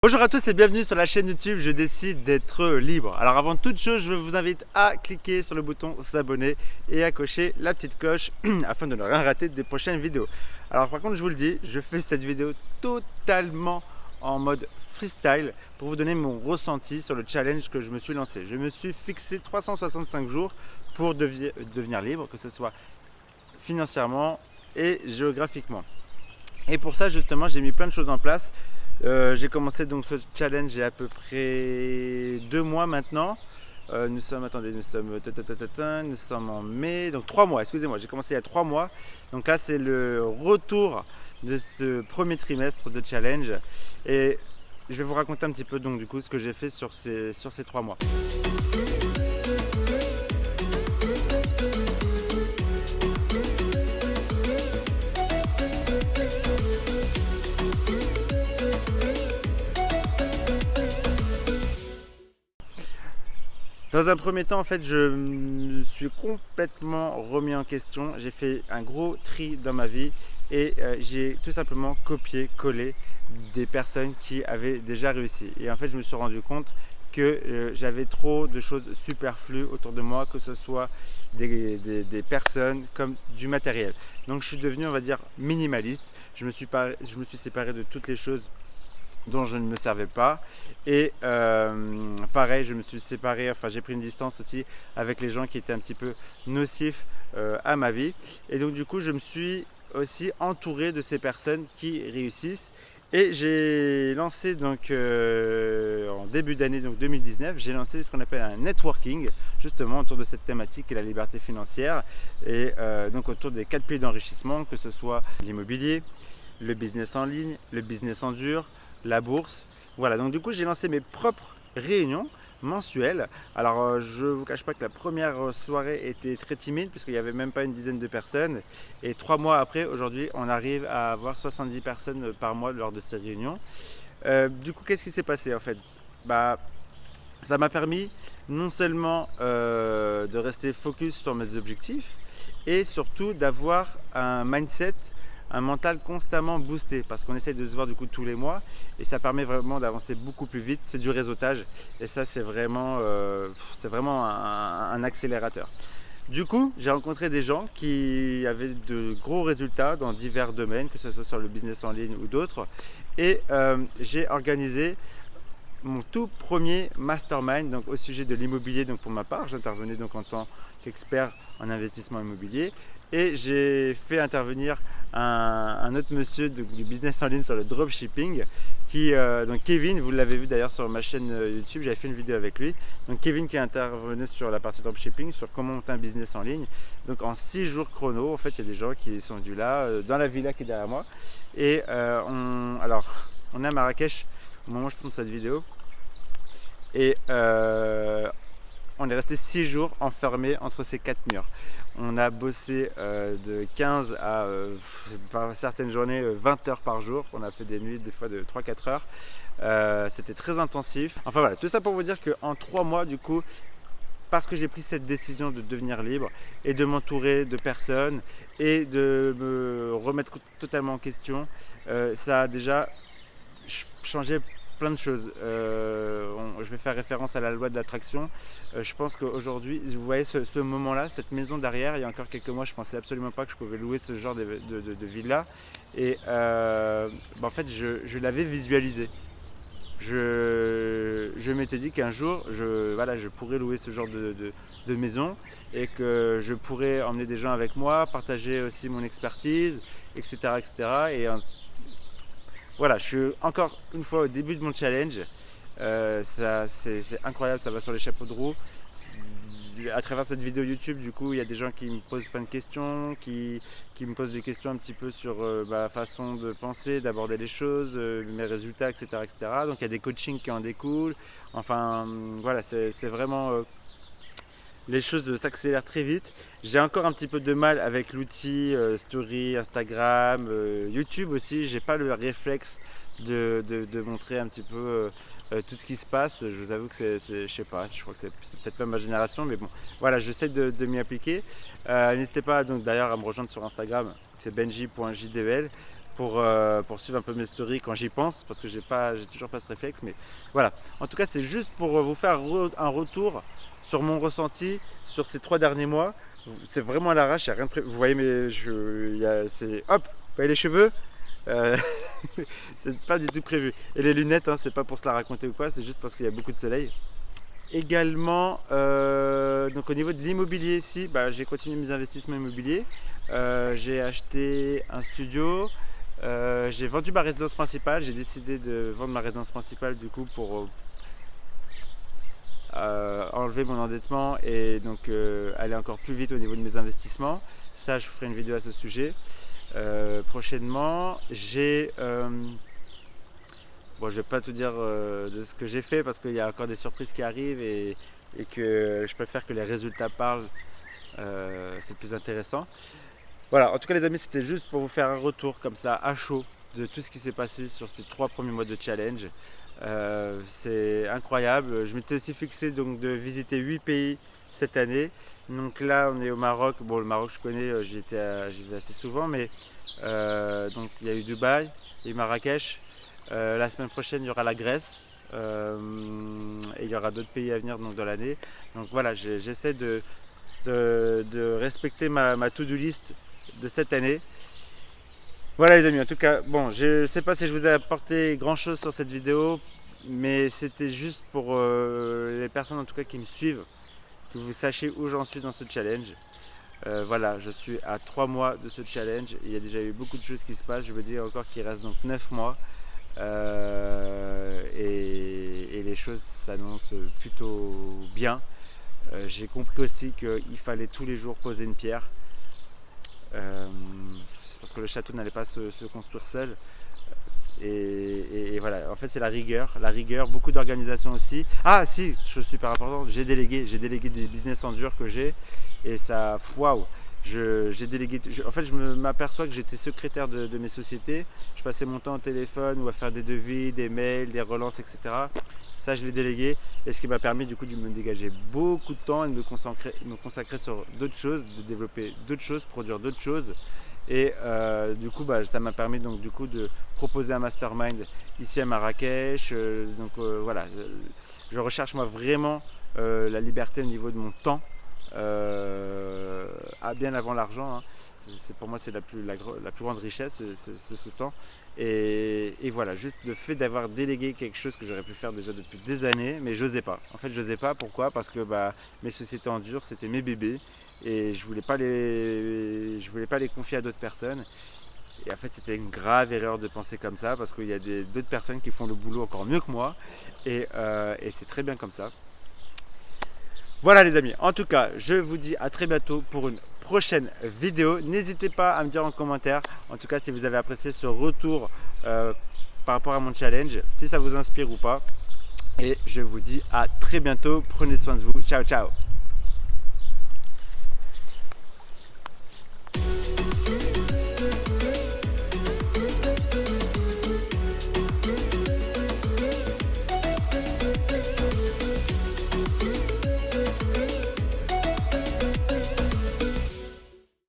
Bonjour à tous et bienvenue sur la chaîne YouTube Je décide d'être libre. Alors avant toute chose, je vous invite à cliquer sur le bouton s'abonner et à cocher la petite cloche afin de ne rien rater des prochaines vidéos. Alors par contre, je vous le dis, je fais cette vidéo totalement en mode freestyle pour vous donner mon ressenti sur le challenge que je me suis lancé. Je me suis fixé 365 jours pour devenir libre, que ce soit financièrement et géographiquement. Et pour ça justement, j'ai mis plein de choses en place. J'ai commencé donc ce challenge il y a à peu près 2 mois maintenant. Nous sommes en mai, donc 3 mois, excusez-moi, j'ai commencé il y a 3 mois. Donc là c'est le retour de ce premier trimestre de challenge. Et je vais vous raconter un petit peu donc du coup ce que j'ai fait sur ces 3 mois. Dans un premier temps, en fait, je me suis complètement remis en question. J'ai fait un gros tri dans ma vie et j'ai tout simplement copié-collé des personnes qui avaient déjà réussi. Et en fait, je me suis rendu compte que j'avais trop de choses superflues autour de moi, que ce soit des personnes comme du matériel. Donc, je suis devenu, on va dire, minimaliste. Je me suis séparé de toutes les choses dont je ne me servais pas et pareil, je me suis séparé, enfin j'ai pris une distance aussi avec les gens qui étaient un petit peu nocifs à ma vie. Et donc du coup je me suis aussi entouré de ces personnes qui réussissent. Et j'ai lancé donc en début d'année donc 2019, j'ai lancé ce qu'on appelle un networking justement autour de cette thématique et la liberté financière. Et donc autour des 4 piliers d'enrichissement, que ce soit l'immobilier, le business en ligne, le business en dur, la bourse. Voilà, donc du coup j'ai lancé mes propres réunions mensuelles. Alors je ne vous cache pas que la première soirée était très timide puisqu'il n'y avait même pas une dizaine de personnes. Et 3 mois après, aujourd'hui, on arrive à avoir 70 personnes par mois lors de ces réunions. Du coup, qu'est-ce qui s'est passé en fait? Ça m'a permis non seulement de rester focus sur mes objectifs et surtout d'avoir un mindset, un mental constamment boosté parce qu'on essaye de se voir du coup tous les mois et ça permet vraiment d'avancer beaucoup plus vite. C'est du réseautage et ça c'est vraiment un accélérateur. Du coup, j'ai rencontré des gens qui avaient de gros résultats dans divers domaines, que ce soit sur le business en ligne ou d'autres, et j'ai organisé mon tout premier mastermind donc au sujet de l'immobilier. Donc pour ma part, j'intervenais donc en tant qu'expert en investissement immobilier et j'ai fait intervenir un autre monsieur du business en ligne sur le dropshipping qui donc Kevin, vous l'avez vu d'ailleurs sur ma chaîne YouTube, j'avais fait une vidéo avec lui. Donc Kevin qui intervenait sur la partie dropshipping, sur comment monter un business en ligne. Donc en 6 jours chrono, en fait, il y a des gens qui sont venus là dans la villa qui est derrière moi. Et on est à Marrakech au moment où je tourne cette vidéo et on est resté 6 jours enfermés entre ces 4 murs. On a bossé de 15 à par certaines journées 20 heures par jour. On a fait des nuits des fois de 3-4 heures. C'était très intensif. Enfin voilà, tout ça pour vous dire qu'en 3 mois du coup, parce que j'ai pris cette décision de devenir libre et de m'entourer de personnes et de me remettre totalement en question, ça a déjà changé plein de choses. Je vais faire référence à la loi de l'attraction. Je pense qu'aujourd'hui, vous voyez ce moment-là, cette maison derrière, il y a encore quelques mois, je ne pensais absolument pas que je pouvais louer ce genre de villa. Et en fait, je l'avais visualisé. Je m'étais dit qu'un jour, je pourrais louer ce genre de maison et que je pourrais emmener des gens avec moi, partager aussi mon expertise, etc. etc. Et voilà, je suis encore une fois au début de mon challenge. C'est incroyable, ça va sur les chapeaux de roue. À travers cette vidéo YouTube, du coup, il y a des gens qui me posent plein de questions, qui me posent des questions un petit peu sur la façon de penser, d'aborder les choses, mes résultats, etc., etc. Donc il y a des coachings qui en découlent. Enfin, voilà, c'est vraiment les choses s'accélèrent très vite. J'ai encore un petit peu de mal avec l'outil Story, Instagram, YouTube aussi. J'ai pas le réflexe de montrer un petit peu tout ce qui se passe. Je vous avoue que je sais pas, je crois que c'est peut-être pas ma génération, mais bon, voilà, j'essaie de m'y appliquer. N'hésitez pas donc d'ailleurs à me rejoindre sur Instagram, c'est benji.jdel pour suivre un peu mes stories quand j'y pense, parce que j'ai toujours pas ce réflexe. Mais voilà, en tout cas c'est juste pour vous faire un retour sur mon ressenti sur ces 3 derniers mois. C'est vraiment à l'arrache, il n'y a rien de vous voyez, c'est hop, vous voyez les cheveux, c'est pas du tout prévu. Et les lunettes, hein, c'est pas pour se la raconter ou quoi, c'est juste parce qu'il y a beaucoup de soleil. Également, donc au niveau de l'immobilier ici, j'ai continué mes investissements immobiliers. J'ai acheté un studio, j'ai vendu ma résidence principale, j'ai décidé de vendre ma résidence principale du coup pour enlever mon endettement et donc aller encore plus vite au niveau de mes investissements. Ça, je ferai une vidéo à ce sujet prochainement. Bon, je vais pas tout dire de ce que j'ai fait parce qu'il y a encore des surprises qui arrivent et que je préfère que les résultats parlent, c'est plus intéressant. Voilà, en tout cas les amis, c'était juste pour vous faire un retour comme ça à chaud de tout ce qui s'est passé sur ces 3 premiers mois de challenge. C'est incroyable. Je m'étais aussi fixé donc de visiter 8 pays cette année. Donc là on est au Maroc. Bon, le Maroc je connais, j'y vais assez souvent, mais donc il y a eu Dubaï et Marrakech. La semaine prochaine il y aura la Grèce et il y aura d'autres pays à venir donc, dans l'année. Donc voilà, j'essaie de respecter ma to-do list de cette année. Voilà les amis, en tout cas, bon, je ne sais pas si je vous ai apporté grand chose sur cette vidéo, mais c'était juste pour les personnes en tout cas qui me suivent, que vous sachiez où j'en suis dans ce challenge. Voilà, je suis à 3 mois de ce challenge, il y a déjà eu beaucoup de choses qui se passent, je veux dire encore qu'il reste donc 9 mois. Et les choses s'annoncent plutôt bien. J'ai compris aussi qu'il fallait tous les jours poser une pierre. Parce que le château n'allait pas se construire seul. Et voilà, en fait c'est la rigueur, beaucoup d'organisation aussi. Ah si, chose super importante, j'ai délégué des business en dur que j'ai et ça, waouh, j'ai délégué. En fait je m'aperçois que j'étais secrétaire de mes sociétés, je passais mon temps au téléphone ou à faire des devis, des mails, des relances, etc. Ça je l'ai délégué et ce qui m'a permis du coup de me dégager beaucoup de temps et de me consacrer sur d'autres choses, de développer d'autres choses, produire d'autres choses. Et du coup ça m'a permis donc du coup de proposer un mastermind ici à Marrakech. Voilà, je recherche moi vraiment la liberté au niveau de mon temps, bien avant l'argent, hein. Pour moi c'est la plus grande richesse, c'est ce temps. Et voilà, juste le fait d'avoir délégué quelque chose que j'aurais pu faire déjà depuis des années, mais j'osais pas. En fait j'osais pas, pourquoi? Parce que mes sociétés en dur c'était mes bébés et je voulais pas les confier à d'autres personnes. Et en fait c'était une grave erreur de penser comme ça parce qu'il y a d'autres personnes qui font le boulot encore mieux que moi et c'est très bien comme ça. Voilà les amis, en tout cas je vous dis à très bientôt pour une prochaine vidéo. N'hésitez pas à me dire en commentaire en tout cas si vous avez apprécié ce retour par rapport à mon challenge, si ça vous inspire ou pas. Et je vous dis à très bientôt, prenez soin de vous, ciao ciao.